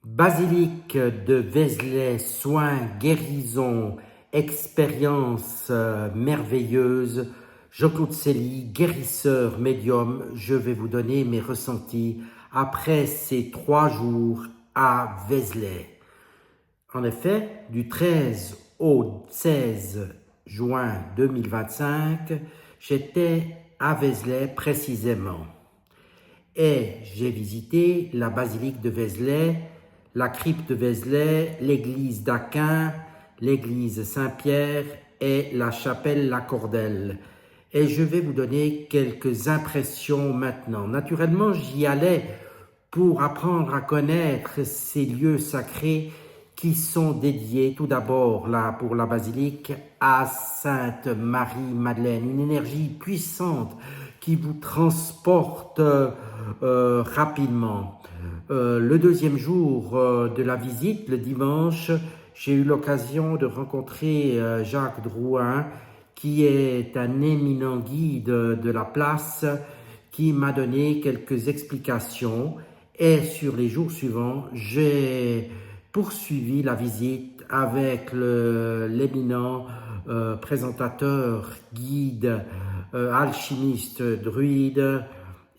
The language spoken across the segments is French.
Basilique de Vézelay, soins, guérison, expérience merveilleuse. Jean-Claude Célie, guérisseur médium, je vais vous donner mes ressentis après ces 3 jours à Vézelay. En effet, du 13 au 16 juin 2025, j'étais à Vézelay précisément. Et j'ai visité la basilique de Vézelay, la crypte de Vézelay, l'église d'Aquin, l'église Saint-Pierre et la chapelle La Cordelle. Et je vais vous donner quelques impressions maintenant. Naturellement, j'y allais pour apprendre à connaître ces lieux sacrés qui sont dédiés tout d'abord là pour la basilique à Sainte Marie-Madeleine, une énergie puissante qui vous transporte rapidement. Le deuxième jour de la visite, le dimanche, j'ai eu l'occasion de rencontrer Jacques Drouin, qui est un éminent guide de la place, qui m'a donné quelques explications. Et sur les jours suivants, j'ai poursuivi la visite avec l'éminent présentateur, guide, alchimiste, druide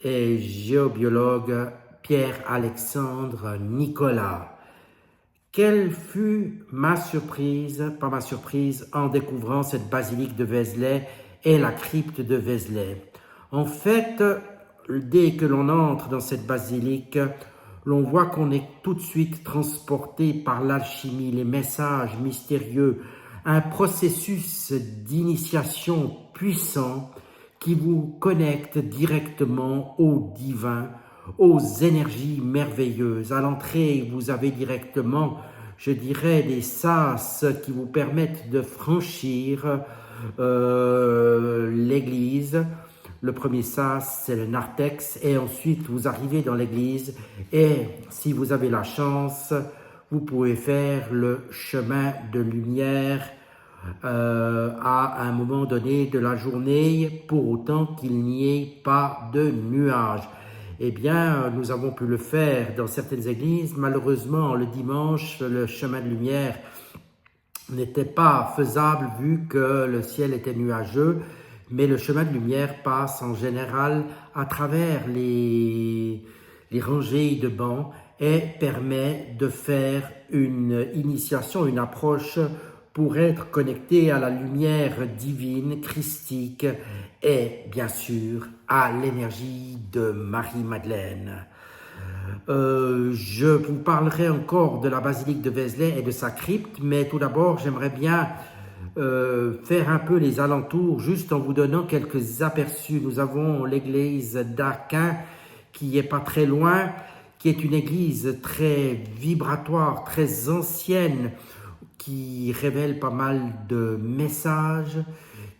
et géobiologue Pierre-Alexandre Nicolas. Quelle fut ma surprise, pas ma surprise, en découvrant cette basilique de Vézelay et la crypte de Vézelay. En fait, dès que l'on entre dans cette basilique, l'on voit qu'on est tout de suite transporté par l'alchimie, les messages mystérieux, un processus d'initiation puissant qui vous connecte directement au divin, aux énergies merveilleuses. À l'entrée, vous avez directement, je dirais, des sas qui vous permettent de franchir l'église. Le premier sas, c'est le narthex, et ensuite vous arrivez dans l'église, et si vous avez la chance, vous pouvez faire le chemin de lumière à un moment donné de la journée, pour autant qu'il n'y ait pas de nuages. Eh bien, nous avons pu le faire dans certaines églises. Malheureusement, le dimanche, le chemin de lumière n'était pas faisable vu que le ciel était nuageux, mais le chemin de lumière passe en général à travers les rangées de bancs et permet de faire une initiation, une approche pour être connecté à la lumière divine, christique et bien sûr à l'énergie de Marie-Madeleine. Je vous parlerai encore de la basilique de Vézelay et de sa crypte, mais tout d'abord j'aimerais bien faire un peu les alentours, juste en vous donnant quelques aperçus. Nous avons l'église d'Aquin qui est pas très loin, qui est une église très vibratoire, très ancienne, qui révèle pas mal de messages,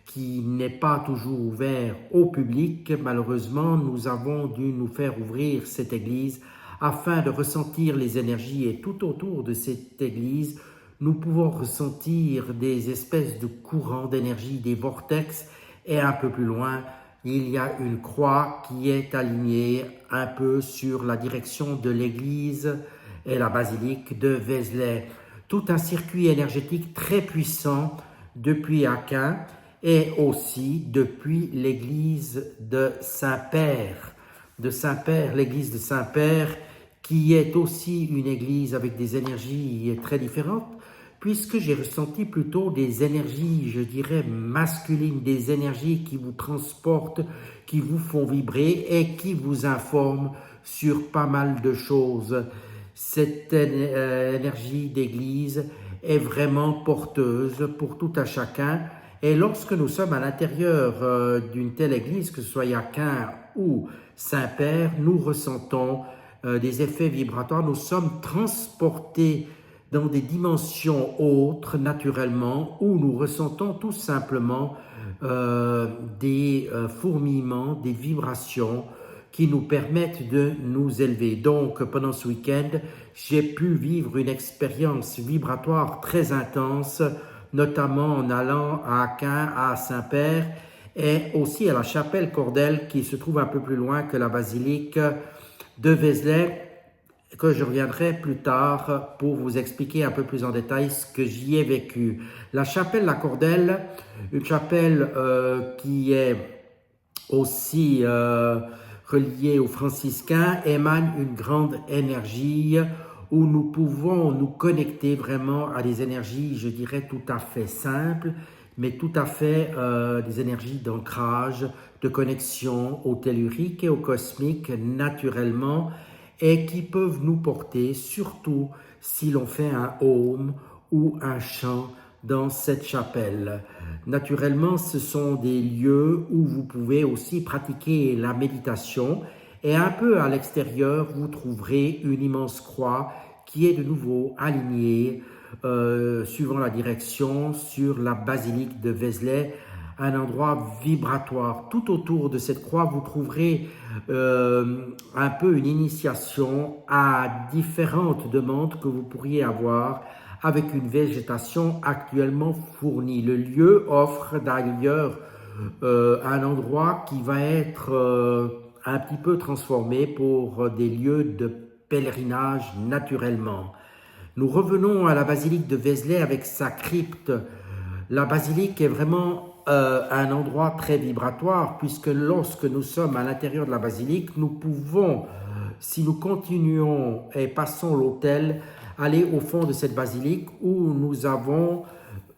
qui n'est pas toujours ouvert au public. Malheureusement, nous avons dû nous faire ouvrir cette église afin de ressentir les énergies, et tout autour de cette église, nous pouvons ressentir des espèces de courants d'énergie, des vortex, et un peu plus loin, il y a une croix qui est alignée un peu sur la direction de l'église et la basilique de Vézelay. Tout un circuit énergétique très puissant depuis Aquin et aussi depuis l'église de Saint-Père. L'église de Saint-Père, qui est aussi une église avec des énergies très différentes, puisque j'ai ressenti plutôt des énergies, je dirais, masculines, des énergies qui vous transportent, qui vous font vibrer et qui vous informent sur pas mal de choses. Cette énergie d'église est vraiment porteuse pour tout un chacun. Et lorsque nous sommes à l'intérieur d'une telle église, que ce soit Aquin ou Saint-Père, nous ressentons des effets vibratoires. Nous sommes transportés dans des dimensions autres, naturellement, où nous ressentons tout simplement des fourmillements, des vibrations qui nous permettent de nous élever. Donc, pendant ce week-end, j'ai pu vivre une expérience vibratoire très intense, notamment en allant à Aquin, à Saint-Père, et aussi à la chapelle Cordelle, qui se trouve un peu plus loin que la basilique de Vézelay. que je reviendrai plus tard pour vous expliquer un peu plus en détail ce que j'y ai vécu. La chapelle La Cordelle, une chapelle qui est aussi reliée aux franciscains, émane une grande énergie où nous pouvons nous connecter vraiment à des énergies, je dirais, tout à fait simples, mais tout à fait des énergies d'ancrage, de connexion au tellurique et au cosmique naturellement, et qui peuvent nous porter, surtout si l'on fait un home ou un chant dans cette chapelle. Naturellement, ce sont des lieux où vous pouvez aussi pratiquer la méditation, et un peu à l'extérieur, vous trouverez une immense croix qui est de nouveau alignée suivant la direction sur la basilique de Vézelay, un endroit vibratoire. Tout autour de cette croix, vous trouverez un peu une initiation à différentes demandes que vous pourriez avoir avec une végétation actuellement fournie. Le lieu offre d'ailleurs un endroit qui va être un petit peu transformé pour des lieux de pèlerinage naturellement. Nous revenons à la basilique de Vézelay avec sa crypte. La basilique est vraiment un endroit très vibratoire puisque lorsque nous sommes à l'intérieur de la basilique, nous pouvons, si nous continuons et passons l'autel, aller au fond de cette basilique où nous avons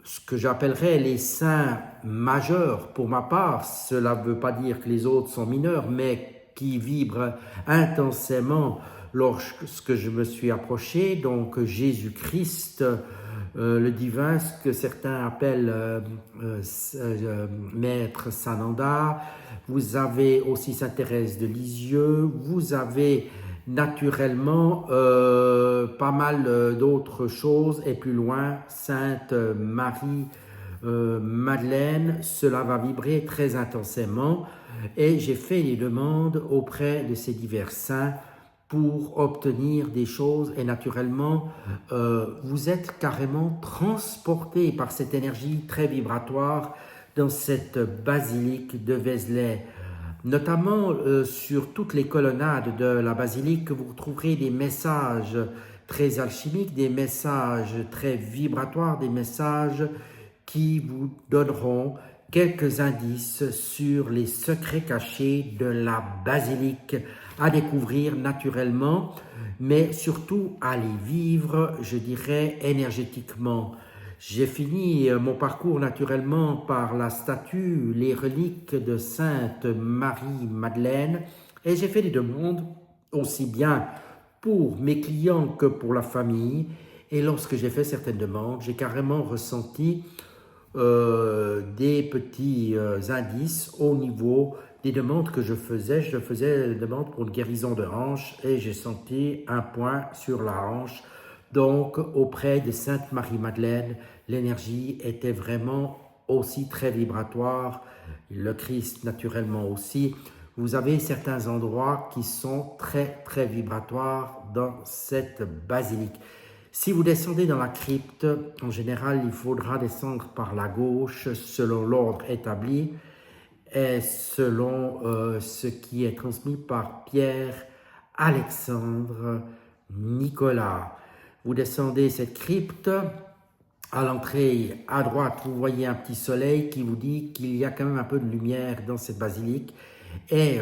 ce que j'appellerais les saints majeurs pour ma part. Cela ne veut pas dire que les autres sont mineurs, mais qui vibrent intensément lorsque je me suis approché. Donc Jésus-Christ, le divin, ce que certains appellent Maître Sananda. Vous avez aussi Sainte Thérèse de Lisieux. Vous avez naturellement pas mal d'autres choses, et plus loin Sainte Marie Madeleine. Cela va vibrer très intensément, et j'ai fait des demandes auprès de ces divers saints pour obtenir des choses, et naturellement vous êtes carrément transporté par cette énergie très vibratoire dans cette basilique de Vézelay. Notamment sur toutes les colonnades de la basilique, vous trouverez des messages très alchimiques, des messages très vibratoires, des messages qui vous donneront quelques indices sur les secrets cachés de la basilique à découvrir naturellement, mais surtout à les vivre, je dirais, énergétiquement. J'ai fini mon parcours naturellement par la statue, les reliques de Sainte Marie-Madeleine, et j'ai fait des demandes aussi bien pour mes clients que pour la famille. Et lorsque j'ai fait certaines demandes, j'ai carrément ressenti des petits indices au niveau des demandes que je faisais. Je faisais des demandes pour une guérison de hanche et j'ai senti un point sur la hanche. Donc, auprès de Sainte Marie-Madeleine, l'énergie était vraiment aussi très vibratoire, le Christ naturellement aussi. Vous avez certains endroits qui sont très, très vibratoires dans cette basilique. Si vous descendez dans la crypte, en général, il faudra descendre par la gauche selon l'ordre établi et selon ce qui est transmis par Pierre Alexandre Nicolas. Vous descendez cette crypte, à l'entrée à droite, vous voyez un petit soleil qui vous dit qu'il y a quand même un peu de lumière dans cette basilique, et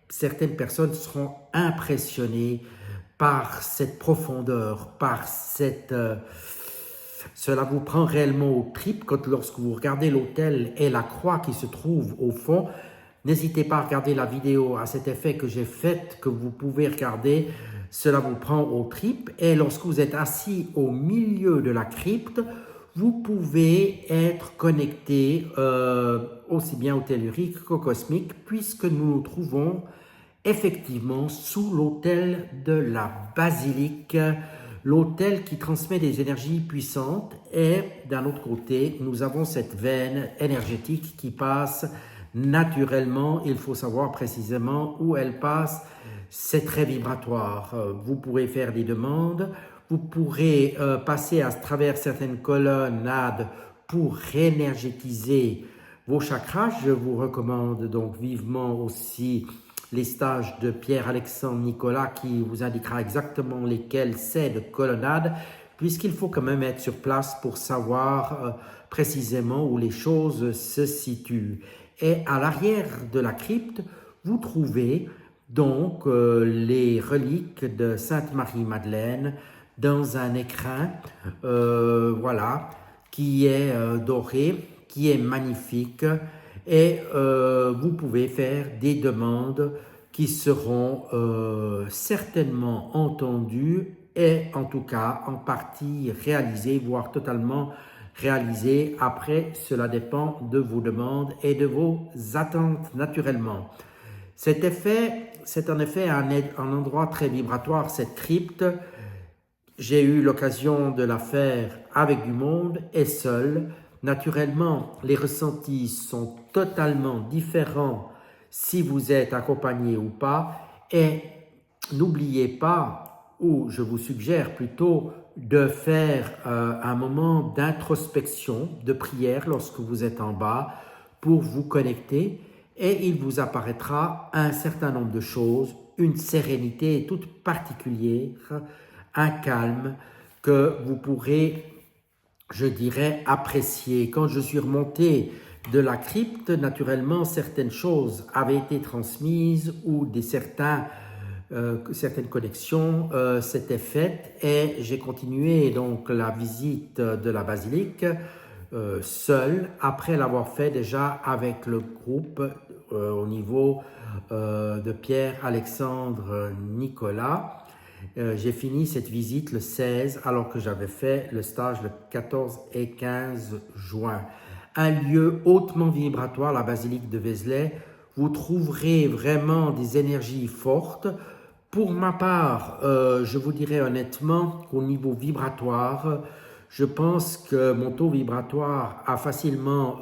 certaines personnes seront impressionnées par cette profondeur, par cette... cela vous prend réellement aux tripes lorsque vous regardez l'autel et la croix qui se trouve au fond. N'hésitez pas à regarder la vidéo à cet effet que j'ai faite, que vous pouvez regarder. Cela vous prend aux tripes, et lorsque vous êtes assis au milieu de la crypte, vous pouvez être connecté aussi bien au tellurique qu'au cosmique, puisque nous nous trouvons effectivement sous l'autel de la basilique, l'autel qui transmet des énergies puissantes, et d'un autre côté, nous avons cette veine énergétique qui passe naturellement. Il faut savoir précisément où elle passe. C'est très vibratoire. Vous pourrez faire des demandes, vous pourrez passer à travers certaines colonnades pour réénergétiser vos chakras. Je vous recommande donc vivement aussi les stages de Pierre-Alexandre Nicolas qui vous indiquera exactement lesquels c'est de colonnade, puisqu'il faut quand même être sur place pour savoir précisément où les choses se situent. Et à l'arrière de la crypte, vous trouvez donc les reliques de Sainte-Marie-Madeleine dans un écrin, voilà, qui est doré, qui est magnifique, et vous pouvez faire des demandes qui seront certainement entendues et en tout cas en partie réalisées, voire totalement réalisées. Après, cela dépend de vos demandes et de vos attentes naturellement. C'est en effet un endroit très vibratoire, cette crypte. J'ai eu l'occasion de la faire avec du monde et seul. Naturellement, les ressentis sont totalement différents si vous êtes accompagné ou pas. Et n'oubliez pas, ou je vous suggère plutôt, de faire un moment d'introspection, de prière lorsque vous êtes en bas pour vous connecter et il vous apparaîtra un certain nombre de choses, une sérénité toute particulière, un calme que vous pourrez, je dirais, apprécier. Quand je suis remonté de la crypte, naturellement, certaines choses avaient été transmises ou certaines connexions s'étaient faites et j'ai continué donc la visite de la basilique seul après l'avoir fait déjà avec le groupe au niveau de Pierre-Alexandre Nicolas. J'ai fini cette visite le 16 alors que j'avais fait le stage le 14 et 15 juin. Un lieu hautement vibratoire, la basilique de Vézelay. Vous trouverez vraiment des énergies fortes. Pour ma part, je vous dirais honnêtement qu'au niveau vibratoire, je pense que mon taux vibratoire a facilement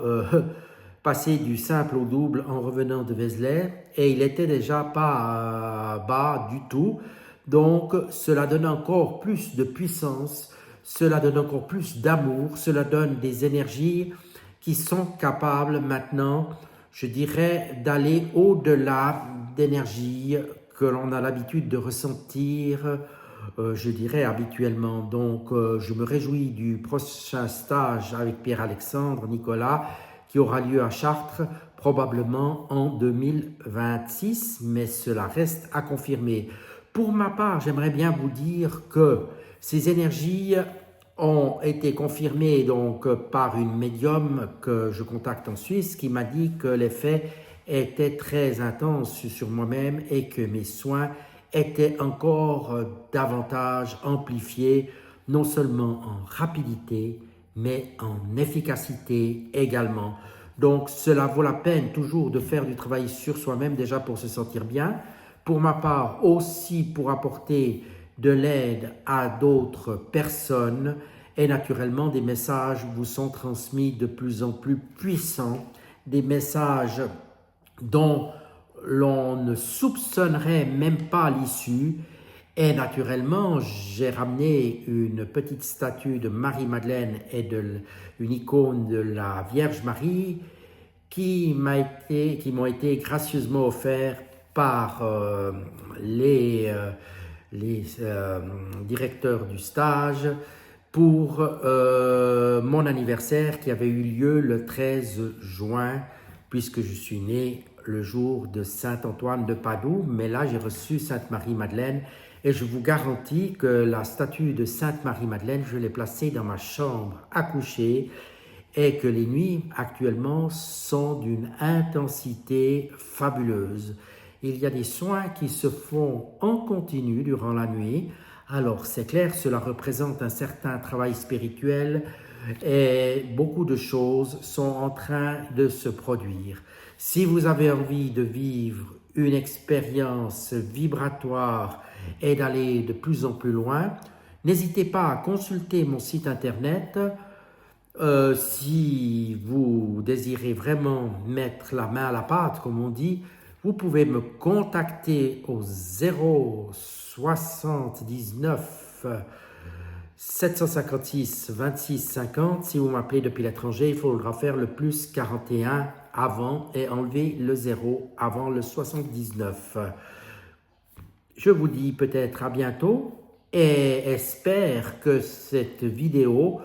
passé du simple au double en revenant de Vézelay et il était déjà pas bas du tout. Donc, cela donne encore plus de puissance, cela donne encore plus d'amour, cela donne des énergies qui sont capables maintenant, je dirais, d'aller au-delà d'énergies que l'on a l'habitude de ressentir, je dirais, habituellement. Donc, je me réjouis du prochain stage avec Pierre-Alexandre Nicolas qui aura lieu à Chartres, probablement en 2026, mais cela reste à confirmer. Pour ma part, j'aimerais bien vous dire que ces énergies ont été confirmées donc par une médium que je contacte en Suisse qui m'a dit que l'effet était très intense sur moi-même et que mes soins étaient encore davantage amplifiés, non seulement en rapidité, mais en efficacité également. Donc cela vaut la peine toujours de faire du travail sur soi-même déjà pour se sentir bien. Pour ma part aussi pour apporter de l'aide à d'autres personnes et naturellement des messages vous sont transmis de plus en plus puissants, des messages dont l'on ne soupçonnerait même pas l'issue. Et naturellement, j'ai ramené une petite statue de Marie-Madeleine et une icône de la Vierge Marie qui m'ont été gracieusement offerts par les directeurs du stage pour mon anniversaire qui avait eu lieu le 13 juin, puisque je suis né le jour de Saint-Antoine de Padoue, mais là j'ai reçu Sainte-Marie-Madeleine et je vous garantis que la statue de Sainte-Marie-Madeleine, je l'ai placée dans ma chambre à coucher et que les nuits actuellement sont d'une intensité fabuleuse. Il y a des soins qui se font en continu durant la nuit. Alors c'est clair, cela représente un certain travail spirituel et beaucoup de choses sont en train de se produire. Si vous avez envie de vivre une expérience vibratoire et d'aller de plus en plus loin, n'hésitez pas à consulter mon site internet. Si vous désirez vraiment mettre la main à la pâte, comme on dit, vous pouvez me contacter au 079 756 26 50. Si vous m'appelez depuis l'étranger, il faudra faire le plus 41 avant et enlever le 0 avant le 79. Je vous dis peut-être à bientôt et espère que cette vidéo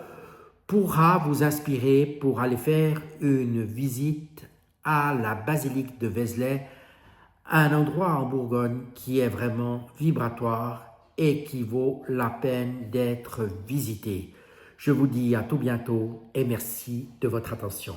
pourra vous inspirer pour aller faire une visite à la basilique de Vézelay, un endroit en Bourgogne qui est vraiment vibratoire et qui vaut la peine d'être visité. Je vous dis à tout bientôt et merci de votre attention.